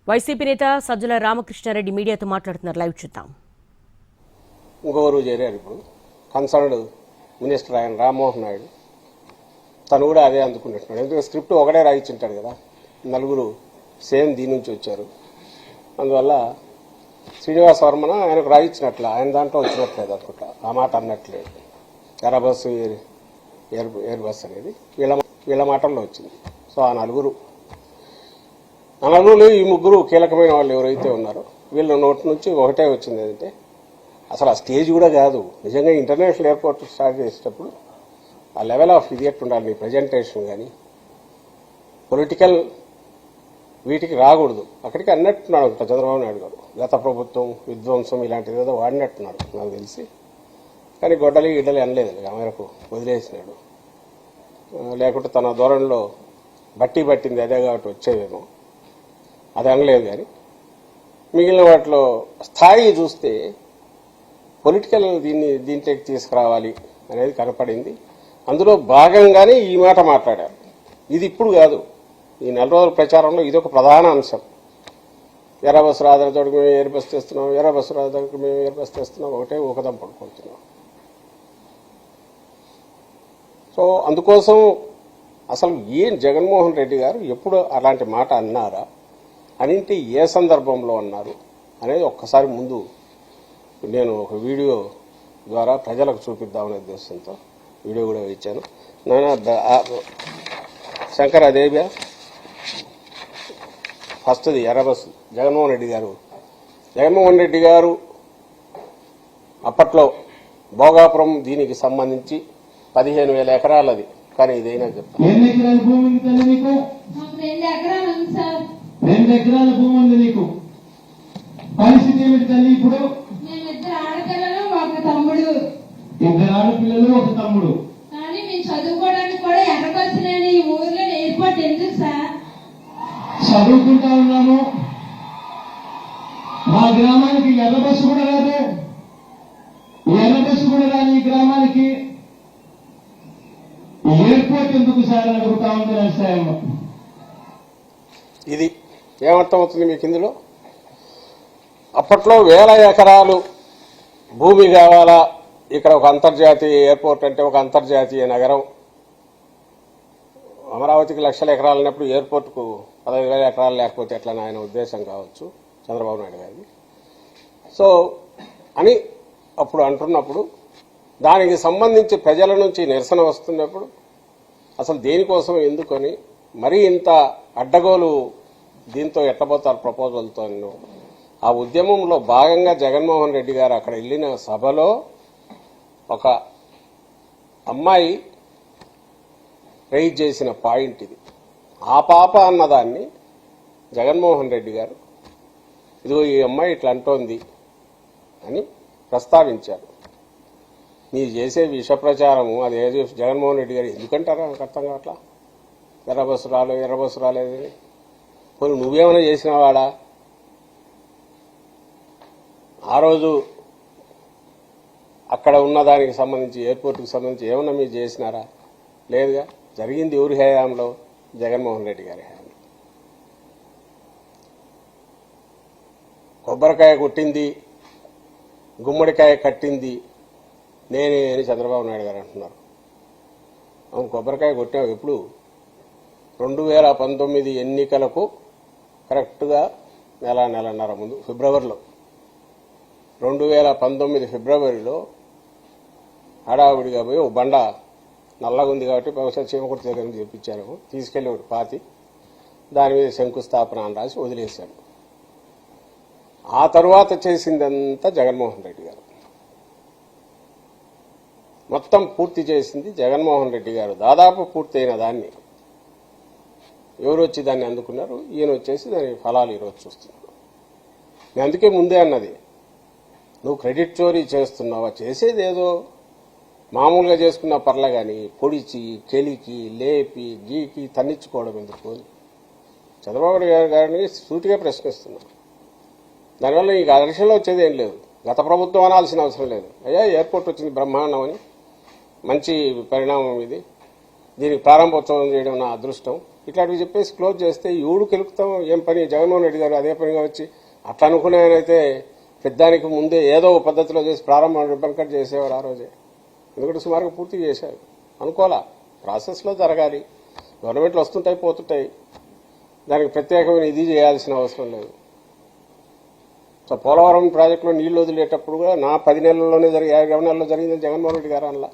YCP నేత సజ్జల రామకృష్ణారెడ్డి మీడియాతో మాట్లాడుతున్నారు. లైవ్ చూద్దాం. ఇంకొకరు చేరారు ఇప్పుడు కన్సర్న్డ్ మినిస్టర్ ఆయన రామ్మోహన్ నాయుడు. తను కూడా అదే అందుకున్నట్టున్నాడు. ఎందుకంటే స్క్రిప్ట్ ఒకటే రాయించుంటాడు కదా, నలుగురు సేమ్ దీని నుంచి వచ్చారు. అందువల్ల శ్రీనివాస్ వర్మన ఆయనకు రాయించినట్లు ఆయన దాంట్లో వచ్చినట్లేదు అనుకుంటా, ఆ మాట అన్నట్లేదు. ఎర్ర బస్సు ఎయిర్ బస్ అనేది వీళ్ళ మాటల్లో వచ్చింది. సో ఆ నలుగురు ఈ ముగ్గురు కీలకమైన వాళ్ళు ఎవరైతే ఉన్నారో వీళ్ళ నోటి నుంచి ఒకటే వచ్చింది. ఏంటంటే అసలు ఆ స్టేజ్ కూడా కాదు, నిజంగా ఇంటర్నేషనల్ ఎయిర్పోర్ట్ స్టార్ట్ చేసేటప్పుడు ఆ లెవెల్ ఆఫ్ ఇది ఉండాలి. మీ ప్రజెంటేషన్ కానీ పొలిటికల్ వీటికి రాకూడదు. అక్కడికి అన్నట్టున్నాడు చంద్రబాబు నాయుడు గారు. గత ప్రభుత్వం విధ్వంసం ఇలాంటిది ఏదో వాడినట్టున్నాడు నాకు తెలిసి. కానీ గొడ్డలి గిడ్డలి అనలేదు, ఆ మేరకు వదిలేసినాడు. లేకుంటే తన ధోరణిలో పట్టింది అదే కాబట్టి వచ్చేవేమో, అది అనలేదు. కానీ మిగిలిన వాటిలో స్థాయి చూస్తే పొలిటికల్ దీంట్లోకి తీసుకురావాలి అనేది కనపడింది. అందులో భాగంగానే ఈ మాట మాట్లాడారు. ఇది ఇప్పుడు కాదు, ఈ 4 రోజుల ప్రచారంలో ఇది ఒక ప్రధాన అంశం. ఎర్ర బస్సు రాదడికి మేము ఎయిర్ బస్ తెస్తున్నాం, ఎర్ర బస్సు రాదడికి మేము ఎయిర్ బస్ తెస్తున్నాం, ఒకటే ఊకదం పడుకుంటున్నాం. సో అందుకోసం అసలు ఏం జగన్మోహన్ రెడ్డి గారు ఎప్పుడు అలాంటి మాట అన్నారా, అనింటి ఏ సందర్భంలో అన్నారు అనేది ఒక్కసారి ముందు నేను ఒక వీడియో ద్వారా ప్రజలకు చూపిద్దామనే ఉద్దేశంతో వీడియో కూడా ఇచ్చాను. శంకర్ అదేబియా ఫస్ట్ది ఎర్ర బస్సు జగన్మోహన్ రెడ్డి గారు అప్పట్లో భోగాపురం దీనికి సంబంధించి 15,000 ఎకరాలది. కానీ ఇదైనా చెప్తాను, 2 ఎకరాల భూమి ఉంది తల్లి నీకు, 2 ఎకరాల భూమి ఉంది నీకు. పరిస్థితి ఏమిటి తల్లి ఇప్పుడు? 2 ఆడపిల్లలు 1 తమ్ముడు. 2 ఆడపిల్లలు 1 తమ్ముడు. కానీ మేము చదువుకోవడానికి కూడా ఎర్రబస్సు లేని ఈ ఊర్లో ఎయిర్పోర్ట్ ఎందుకు సార్? చదువుకుంటా ఉన్నాము. మా గ్రామానికి ఎర్రబస్సు కూడా రాదు, ఎర్రబస్సు కూడా రాని ఈ గ్రామానికి ఎయిర్పోర్ట్ ఎందుకు సార్ అడుగుతా ఉంది వ్యవసాయం. ఇది ఏమర్థం అవుతుంది మీకు ఇందులో? అప్పట్లో 1000 ఎకరాలు భూమి కావాలా, ఇక్కడ ఒక అంతర్జాతీయ ఎయిర్పోర్ట్ అంటే ఒక అంతర్జాతీయ నగరం. అమరావతికి 1,00,000 ఎకరాలు ఉన్నప్పుడు ఎయిర్పోర్ట్కు 15,000 ఎకరాలు లేకపోతే ఎట్లా ఆయన ఉద్దేశం కావచ్చు చంద్రబాబు నాయుడు గారిది. సో అని అప్పుడు అంటున్నప్పుడు దానికి సంబంధించి ప్రజల నుంచి నిరసన వస్తున్నప్పుడు అసలు దేనికోసం ఎందుకని మరీ ఇంత అడ్డగోలు దీంతో ఎట్టబోతారు ప్రపోజల్తో. ఆ ఉద్యమంలో భాగంగా జగన్మోహన్ రెడ్డి గారు అక్కడ వెళ్ళిన సభలో ఒక అమ్మాయి రైజ్ చేసిన పాయింట్ ఇది. ఆ పాప అన్నదాన్ని జగన్మోహన్ రెడ్డి గారు ఇదిగో ఈ అమ్మాయి ఇట్లా అంటోంది అని ప్రస్తావించారు. మీరు చేసే విష ప్రచారము అది జగన్మోహన్ రెడ్డి గారు ఎందుకంటారా నాకు అర్థం కావట్లా. ఎర్ర బస్సు రాలేదని పోనీ నువ్వేమైనా చేసినవాడా? ఆ రోజు అక్కడ ఉన్నదానికి సంబంధించి ఎయిర్పోర్ట్కి సంబంధించి ఏమన్నా మీరు చేసినారా? లేదుగా. జరిగింది ఎవరి హయాంలో? జగన్మోహన్ రెడ్డి గారి హయాంలో. కొబ్బరికాయ కొట్టింది, గుమ్మడికాయ కట్టింది నేనే అని చంద్రబాబు నాయుడు గారు అంటున్నారు. అవును, కొబ్బరికాయ కొట్టావు ఎప్పుడు? 2019 ఎన్నికలకు కరెక్ట్గా నెలన్నర ముందు ఫిబ్రవరిలో 2019 ఫిబ్రవరిలో హడావుడిగా పోయి ఓ బండ నల్లగా ఉంది కాబట్టి బహుశా చీమకుర్తి దగ్గర నుంచి తెప్పించారు, తీసుకెళ్లి ఒకటి పాతి దాని మీద శంకుస్థాపన అని రాసి వదిలేశాడు. ఆ తరువాత చేసిందంతా జగన్మోహన్ రెడ్డి గారు. మొత్తం పూర్తి చేసింది జగన్మోహన్ రెడ్డి గారు. దాదాపు పూర్తయిన దాన్ని ఎవరు వచ్చి దాన్ని అందుకున్నారు? ఈయన వచ్చేసి దాని ఫలాలు ఈరోజు చూస్తున్నారు. నేను అందుకే ముందే అన్నది, నువ్వు క్రెడిట్ చోరీ చేస్తున్నావా? చేసేది ఏదో మామూలుగా చేసుకున్నా పర్లే, కానీ పొడిచి కెలికి లేపి గీకి తన్నించుకోవడం ఎందుకు? చంద్రబాబు గారిని సూటిగా ప్రశ్నిస్తున్నాను. దానివల్ల ఈ దర్శనంలో వచ్చేది ఏం లేదు. గత ప్రభుత్వం అనాల్సిన అవసరం లేదు. అయ్యా ఎయిర్పోర్ట్ వచ్చింది బ్రహ్మాండం అని, మంచి పరిణామం ఇది, దీనికి ప్రారంభోత్సవం చేయడం నా అదృష్టం, ఇట్లాంటివి చెప్పేసి క్లోజ్ చేస్తే ఎవడు కెలుపుతాం ఏం పని? జగన్మోహన్ రెడ్డి గారు అదే పనిగా వచ్చి అట్లా అనుకునే ఆయనైతే పెద్దానికి ముందే ఏదో ఒక పద్ధతిలో చేసి ప్రారంభం రిబ్బన్ కట్ చేసేవారు ఆ రోజే. ఎందుకంటే సుమారుగా పూర్తి చేశారు. అనుకోవాలా, ప్రాసెస్లో జరగాలి. గవర్నమెంట్లు వస్తుంటాయి పోతుంటాయి, దానికి ప్రత్యేకమైన ఇది చేయాల్సిన అవసరం లేదు. సో పోలవరం ప్రాజెక్టులో నీళ్లు వదిలేటప్పుడు కూడా నా 10 నెలల్లోనే 20 నెలల్లో జరిగిందని జగన్మోహన్ రెడ్డి గారు అనలా.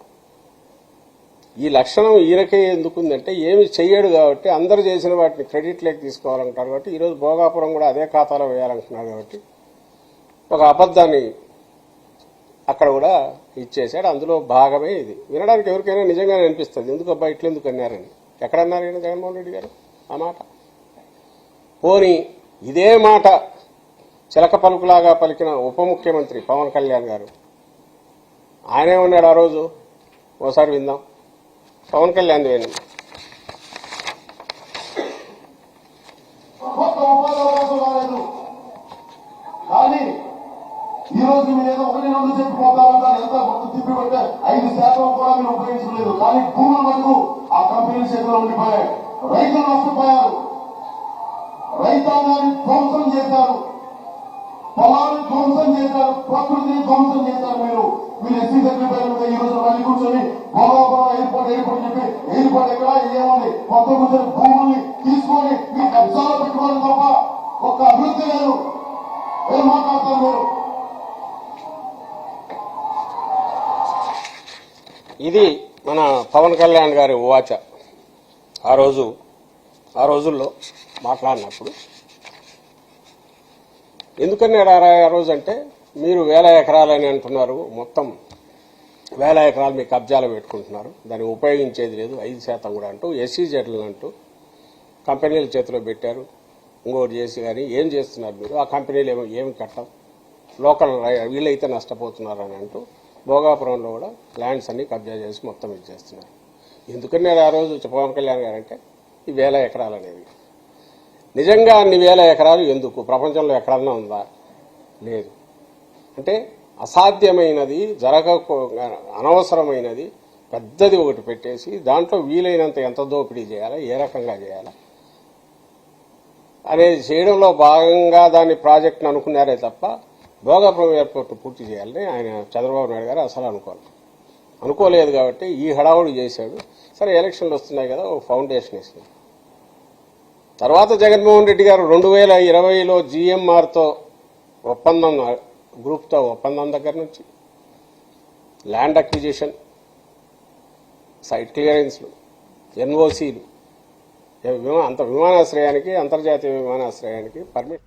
ఈ లక్షణం ఈయనకే ఎందుకుందంటే ఏమి చెయ్యడు కాబట్టి అందరూ చేసిన వాటిని క్రెడిట్ లేక తీసుకోవాలంటారు కాబట్టి ఈరోజు భోగాపురం కూడా అదే ఖాతాలో వేయాలంటున్నారు కాబట్టి ఒక అబద్ధాన్ని అక్కడ కూడా ఇచ్చేశాడు. అందులో భాగమే ఇది. వినడానికి ఎవరికైనా నిజంగానే అనిపిస్తుంది, ఎందుకు అబ్బా ఇట్లెందుకు అన్నారని. ఎక్కడన్నారు ఈయన జగన్మోహన్ రెడ్డి గారు ఆ మాట? పోనీ ఇదే మాట చిలక పలుకులాగా పలికిన ఉప ముఖ్యమంత్రి పవన్ కళ్యాణ్ గారు ఆయనే ఉన్నాడు ఆ రోజు. ఓసారి విందాం పవన్ కళ్యాణ్ వినండి. ఒక్క ఉపాధి అవకాశం రాలేదు. కానీ ఈ రోజు మీరు ఏదో 1-2 చెప్పిపోతా ఉంటారు. ఎంత గుర్తు తిప్పి పెడితే 5% కూడా మీరు ఉపయోగించలేదు. కానీ భూముల మటుకు ఆ కంపెనీల చేతిలో ఉండిపోయాయి. రైతులు నష్టపోయారు. రైతాంగాన్ని ధ్వంసం చేశారు. పొలాన్ని ధ్వంసం చేశారు. ప్రకృతిని ధ్వంసం చేశారు. మీరు ఎస్సీ సెక్రటరీ మీద ఈ రోజు మళ్ళీ కూర్చొని భోగాపురం ఎయిర్పోర్ట్ చెప్పి ఎయిర్పోర్ట్ ఎక్కడ ఏముంది కొత్త కూర్చొని భూముల్ని తీసుకొని మీ కబ్జాలో పెట్టుకోవాలి తప్ప ఒక్క అభివృద్ధి లేదు. ఏం మాట్లాడతారు మీరు? ఇది మన పవన్ కళ్యాణ్ గారి వాచ ఆ రోజుల్లో మాట్లాడినప్పుడు. ఎందుకన్నాడు ఆ రోజు అంటే, మీరు 1000 ఎకరాలని అంటున్నారు, మొత్తం 1000 ఎకరాలు మీ కబ్జాలో పెట్టుకుంటున్నారు, దాన్ని ఉపయోగించేది లేదు 5% కూడా అంటూ ఎస్సీజెడ్లు అంటూ కంపెనీల చేతిలో పెట్టారు. ఇంకోటి చేసి కానీ ఏం చేస్తున్నారు మీరు? ఆ కంపెనీలు ఏమి కట్టం, లోకల్ వీళ్ళైతే నష్టపోతున్నారని అంటూ భోగాపురంలో కూడా ల్యాండ్స్ అన్ని కబ్జా చేసి మొత్తం ఇచ్చేస్తున్నారు. ఎందుకని ఆ రోజు పవన్ కళ్యాణ్ గారు అంటే ఈ 1000 ఎకరాలు అనేది నిజంగా అన్ని 1000 ఎకరాలు ఎందుకు? ప్రపంచంలో ఎక్కడన్నా ఉందా? లేదు. అంటే అసాధ్యమైనది, అనవసరమైనది పెద్దది ఒకటి పెట్టేసి దాంట్లో వీలైనంత ఎంత దోపిడీ చేయాలా, ఏ రకంగా చేయాలా అనేది చేయడంలో భాగంగా దాన్ని ప్రాజెక్టును అనుకున్నారే తప్ప భోగాపురం ఎయిర్పోర్ట్ పూర్తి చేయాలని ఆయన చంద్రబాబు నాయుడు గారు అసలు అనుకోలేదు. కాబట్టి ఈ హడావుడి చేశాడు. సరే ఎలక్షన్లు వస్తున్నాయి కదా, ఒక ఫౌండేషన్ వేసింది. తర్వాత జగన్మోహన్ రెడ్డి గారు 2020లో GMRతో ఒప్పందం, గ్రూప్తో ఒప్పందం దగ్గర నుంచి ల్యాండ్ అక్విజిషన్, సైట్ క్లియరెన్స్లు, NOCలు, విమానాశ్రయానికి, అంతర్జాతీయ విమానాశ్రయానికి పర్మిట్